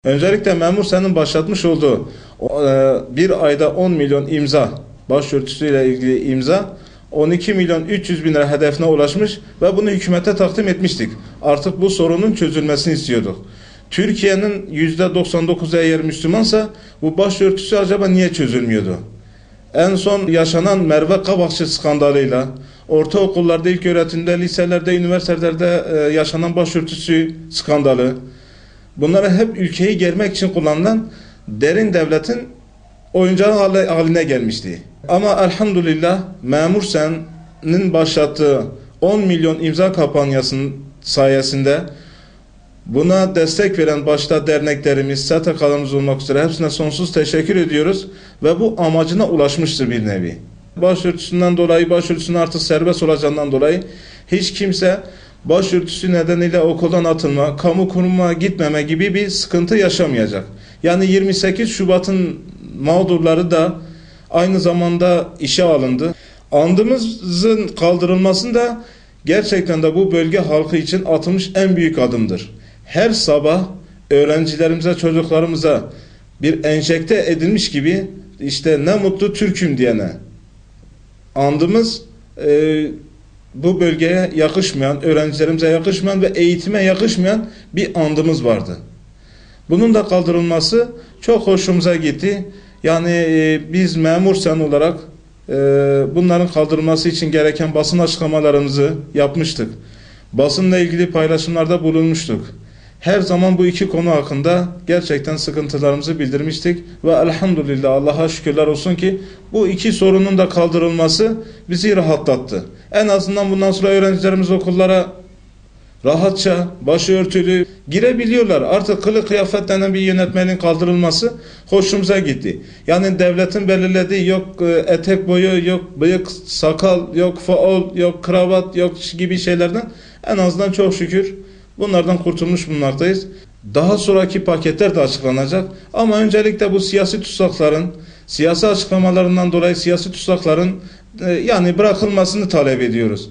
Öncelikle memur senin başlatmış olduğu bir ayda 10 milyon imza, başörtüsüyle ilgili imza 12 milyon 300 bin lira hedefine ulaşmış ve bunu hükümete takdim etmiştik. Artık bu sorunun çözülmesini istiyorduk. Türkiye'nin %99'u eğer Müslümansa bu başörtüsü acaba niye çözülmüyordu? En son yaşanan Merve Kabakçı skandalıyla ortaokullarda, ilköğretimde, liselerde, üniversitelerde yaşanan başörtüsü skandalı, bunları hep ülkeyi germek için kullanılan derin devletin oyuncağı haline gelmişti. Ama elhamdülillah memur senin başlattığı 10 milyon imza kampanyasının sayesinde buna destek veren başta derneklerimiz, STK'larımız olmak üzere hepsine sonsuz teşekkür ediyoruz ve bu amacına ulaşmıştır bir nevi. Başörtüsünden dolayı, başörtüsünün artık serbest olacağından dolayı hiç kimse başörtüsü nedeniyle okuldan atılma, kamu kurumuna gitmeme gibi bir sıkıntı yaşamayacak. Yani 28 Şubat'ın mağdurları da aynı zamanda işe alındı. Andımızın kaldırılmasında gerçekten de bu bölge halkı için atılmış en büyük adımdır. Her sabah öğrencilerimize, çocuklarımıza bir enjekte edilmiş gibi işte ne mutlu Türk'üm diyene andımız bu bölgeye yakışmayan, öğrencilerimize yakışmayan ve eğitime yakışmayan bir andımız vardı. Bunun da kaldırılması çok hoşumuza gitti. Yani biz memur sen olarak bunların kaldırılması için gereken basın açıklamalarımızı yapmıştık. Basınla ilgili paylaşımlarda bulunmuştuk. Her zaman bu iki konu hakkında gerçekten sıkıntılarımızı bildirmiştik ve elhamdülillah Allah'a şükürler olsun ki bu iki sorunun da kaldırılması bizi rahatlattı. En azından bundan sonra öğrencilerimiz okullara rahatça, başörtülü girebiliyorlar. Artık kılık kıyafet denen bir yönetmenin kaldırılması hoşumuza gitti. Yani devletin belirlediği yok etek boyu, yok bıyık, sakal, yok faol, yok kravat, yok gibi şeylerden en azından çok şükür bunlardan kurtulmuş bulunmaktayız. Daha sonraki paketler de açıklanacak. Ama öncelikle bu siyasi tutsakların, siyasi açıklamalarından dolayı siyasi tutsakların yani bırakılmasını talep ediyoruz.